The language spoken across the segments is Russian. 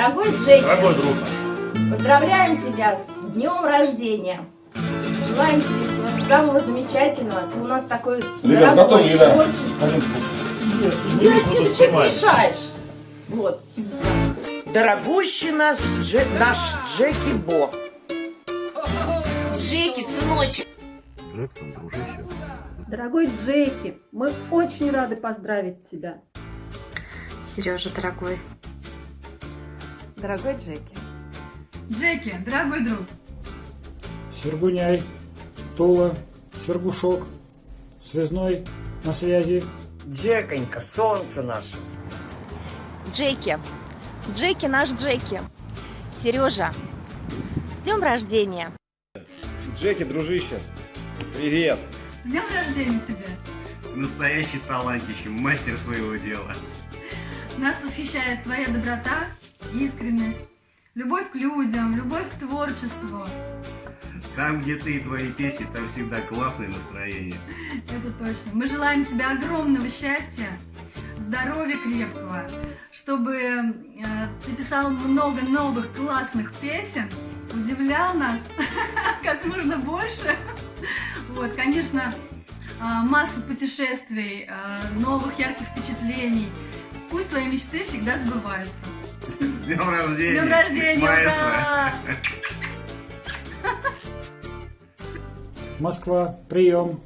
Дорогой Джеки, Дорогой друг. поздравляем тебя с днем рождения. Желаем тебе всего самого замечательного. Ты у нас такой Ребят, дорогой, готовы, да? творческий. Ты отсюда что-то мешаешь. Вот. Дорогущий наш Джеки Бо. Джеки, сыночек. Джексон, дружище. Дорогой Джеки, мы очень рады поздравить тебя. Сережа, дорогой. Дорогой Джеки. Джеки, дорогой друг. Сергуняй, Тула, Сергушок, Связной на связи. Джеконька, солнце наше. Джеки. Джеки наш Джеки. Сережа, с днем рождения. Джеки, дружище, привет. С днем рождения тебе. Настоящий талантище, мастер своего дела. Нас восхищает твоя доброта, искренность, любовь к людям, любовь к творчеству. Там, где ты и твои песни, там всегда классное настроение. Это точно. Мы желаем тебе огромного счастья, здоровья крепкого, чтобы ты писал много новых классных песен, удивлял нас как можно больше. Вот, конечно, масса путешествий, новых ярких впечатлений. Пусть твои мечты всегда сбываются. С днем рождения! С днем рождения! Маэстро! Ура! Москва, прием.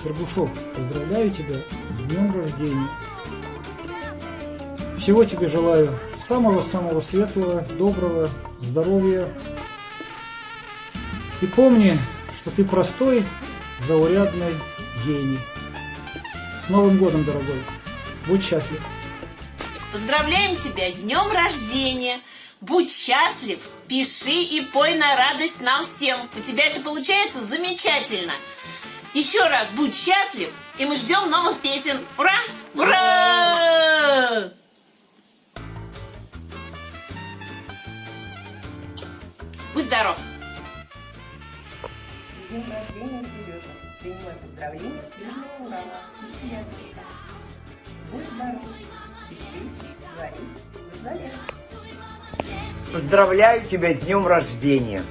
Сергушок, поздравляю тебя с днем рождения. Всего тебе желаю самого-самого светлого, доброго, здоровья. И помни, что ты простой, заурядный гений. С Новым годом, дорогой! Будь счастлив! Поздравляем тебя с днем рождения. Будь счастлив, пиши и пой на радость нам всем. У тебя это получается замечательно. Еще раз будь счастлив, и мы ждем новых песен. Ура! Ура! Будь здоров! С днем рождения, Сережа. Принимай поздравления с первого рана. Будь здоров. Поздравляю тебя с днем рождения.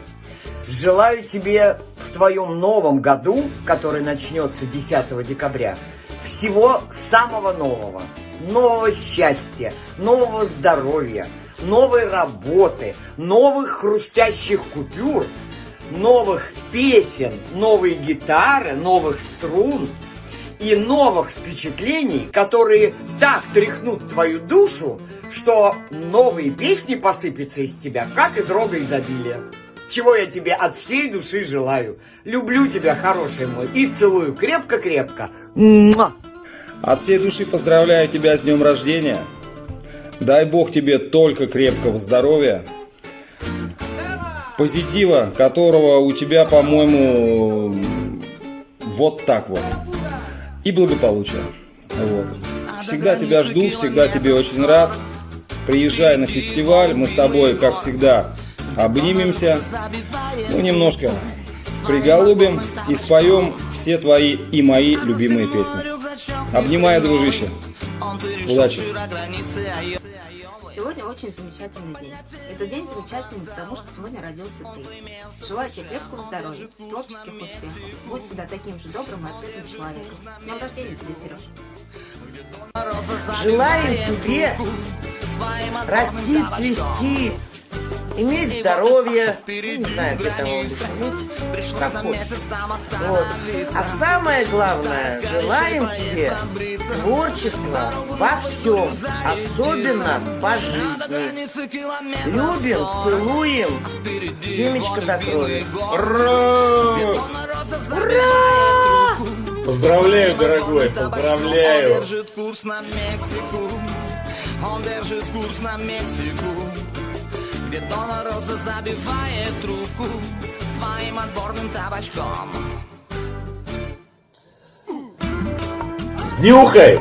Желаю тебе в твоем новом году, который начнется 10 декабря, всего самого нового. Нового счастья, нового здоровья, новой работы, новых хрустящих купюр, новых песен, новой гитары, новых струн и новых впечатлений, которые так тряхнут твою душу, что новые песни посыпятся из тебя, как из рога изобилия. Чего я тебе от всей души желаю. Люблю тебя, хороший мой, и целую крепко-крепко. Муа! От всей души поздравляю тебя с днем рождения. Дай Бог тебе только крепкого здоровья, позитива, которого у тебя, по-моему, вот так вот, и благополучия. Вот. Всегда тебя жду, всегда тебе очень рад. Приезжай на фестиваль, мы с тобой, как всегда, обнимемся, ну, немножко приголубим и споем все твои и мои любимые песни. Обнимаю, дружище. Удачи. Сегодня очень замечательный день. Этот день замечательный, потому что сегодня родился ты. Желаю тебе крепкого здоровья, творческих успехов. Будь всегда таким же добрым и открытым человеком. С днем рождения тебе, Сереж. Желаем тебе расти, цвести, иметь здоровье, ну, не знаю, для того лучше иметь, как хочешь. Вот. А самое главное, желаем тебе творчества во всем, особенно по жизни. Любим, целуем, Димочка до крови. Ура! Ура! Поздравляю, дорогой, поздравляю. Он держит курс на Мексику, где Дона Роза забивает трубку своим отборным табачком. Нюхай! С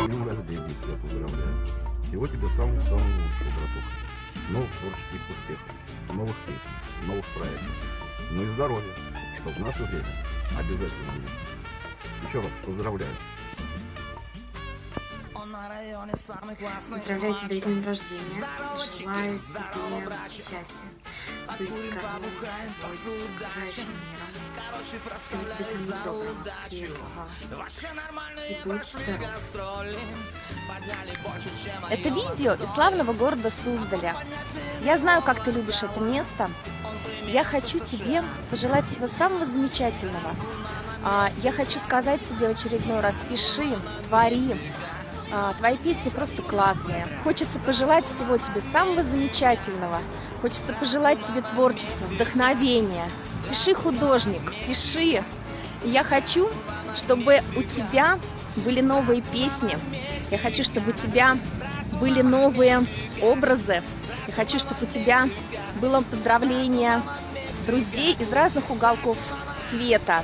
днем рождения тебя поздравляю. Всего тебе самого-самого лучшего, братуха. Новых творческих успехов, новых песен, новых проектов. Ну и здоровья, что в наше время обязательно будет. Еще раз поздравляю. Поздравляю тебя с днем рождения. Желаю тебе счастья, быть гармонией с собой, с окружающим миром. Всего тебе самого доброго, светлого. И будь здоров. Это видео из славного города Суздаля. Я знаю, как ты любишь это место. Я хочу тебе пожелать всего самого замечательного. Я хочу сказать тебе в очередной раз: пиши, твори. Твои песни просто классные. Хочется пожелать всего тебе самого замечательного. Хочется пожелать тебе творчества, вдохновения. Пиши, художник, пиши. И я хочу, чтобы у тебя были новые песни. Я хочу, чтобы у тебя были новые образы. Я хочу, чтобы у тебя было поздравление друзей из разных уголков света.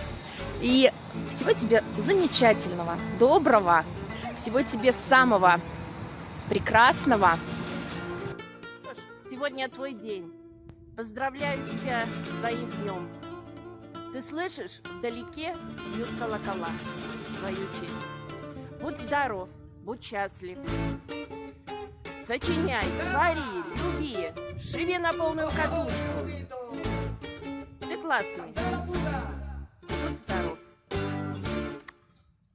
И всего тебе замечательного, доброго, всего тебе самого прекрасного. Сегодня твой день. Поздравляю тебя с твоим днем. Ты слышишь, вдалеке бьют колокола в твою честь. Будь здоров, будь счастлив. Сочиняй, твори, люби, живи на полную катушку. Ты классный. Будь здоров.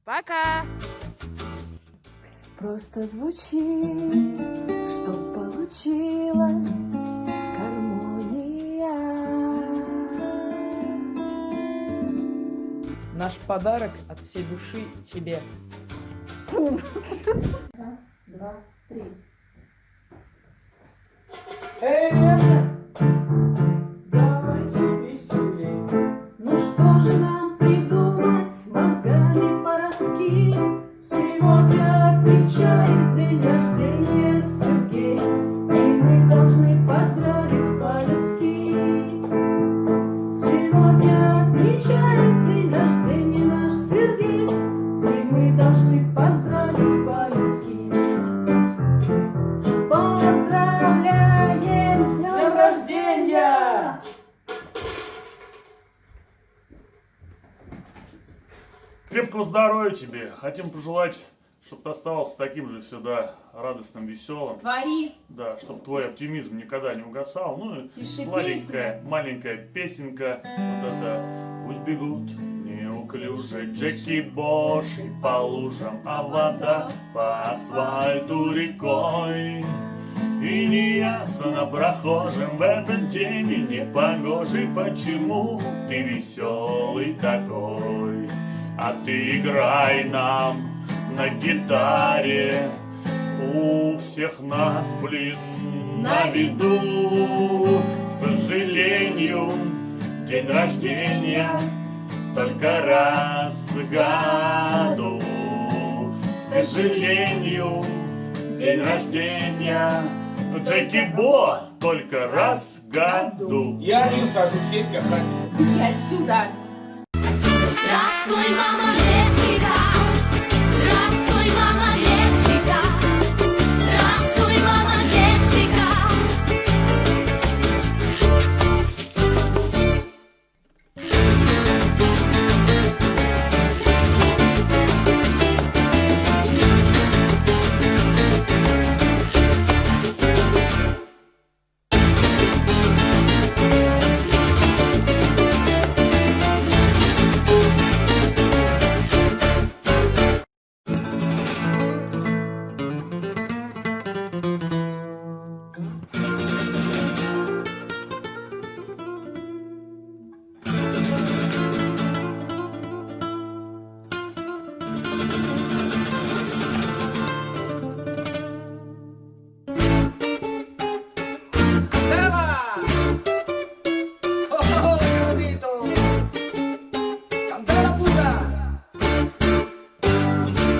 Пока! Просто звучи, чтоб получилась гармония. Наш подарок от всей души тебе. Раз, два, три. Эй, давайте веселей. Ну что же нам придумать, с мозгами пороски? Сегодня отмечает день рождения Сергей, и мы должны поздравить по-людски. Сегодня отмечает день рождения наш Сергей, и мы должны поздравить по-людски. Поздравляем с днем рождения! Крепкого здоровья тебе. Хотим пожелать, чтобы ты оставался таким же всегда радостным, веселым. Твори. Да, чтобы твой оптимизм никогда не угасал. Ну и Пиши сладенькая, маленькая песенка. Вот это. Пусть бегут неуклюже Джеки Боши по лужам, а вода по асфальту рекой. И неясно прохожим в этот день и непогожий, почему ты веселый такой. А ты играй нам на гитаре, у всех нас, блин, на виду. К сожалению, день рождения только раз в году. К сожалению, день рождения Джеки Бо только раз в году. Я один хожу сесть как раньше. Иди отсюда! Здравствуй, мама Мексика! Здравствуй, мама Мексика! Здравствуй, мама Мексика!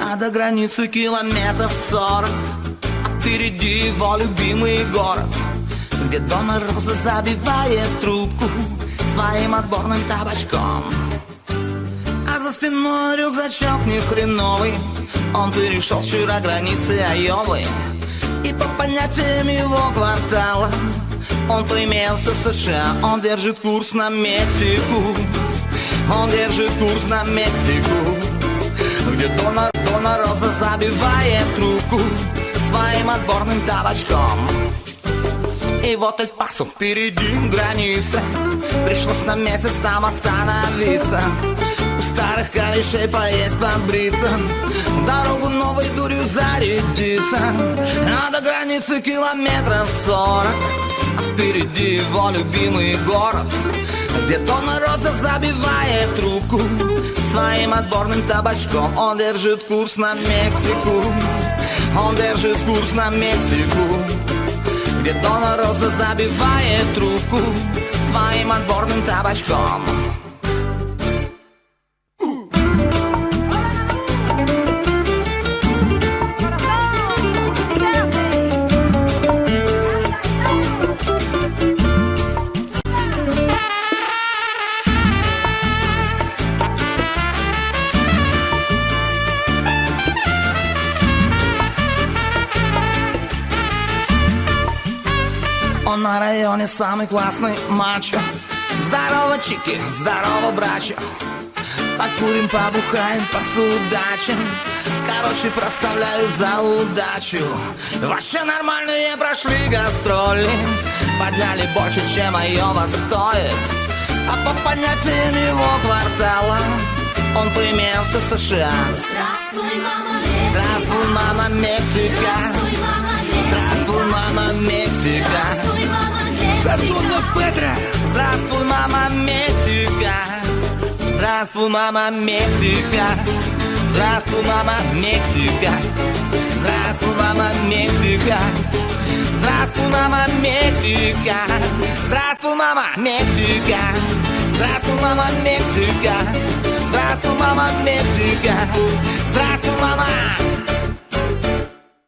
А до границы километров 40, а впереди его любимый город, где Дона Роза забивает трубку своим отборным табачком. А за спиной рюкзачок нехреновый, он перешел вчера границы Айовы. И по понятиям его квартала он поимелся в США. Он держит курс на Мексику, он держит курс на Мексику. где Дона Роза забивает трубку своим отборным табачком. И вот Эль Пасо впереди граница, пришлось на месяц там остановиться, у старых корешей поесть, побриться, дорогу новой дурью зарядиться. А до границы километров 40, а впереди его любимый город, где Дона Роза забивает трубку своим отборным табачком. Он держит курс на Мексику, он держит курс на Мексику, где Дона Роза забивает трубку своим отборным табачком. Он на районе самый классный мачо. Здорово, чики, здорово, брачо. Покурим, побухаем, посудачим. Короче, проставляю за удачу. Вообще нормальные прошли гастроли, подняли больше, чем моего стоит. А по понятиям его квартала он поимелся в США. Здравствуй, мама, здравствуй, мама, Мексика. Здравствуй, мама, Мексика. Здравствуй, Петра. Здравствуй, мама, Мексика. Здравствуй, мама, Мексика. Здравствуй, мама, Мексика. Здравствуй, мама, Мексика. Здравствуй, мама, Мексика. Здравствуй, мама, Мексика. Здравствуй, мама, Мексика. Здравствуй, мама, Мексика. Здравствуй,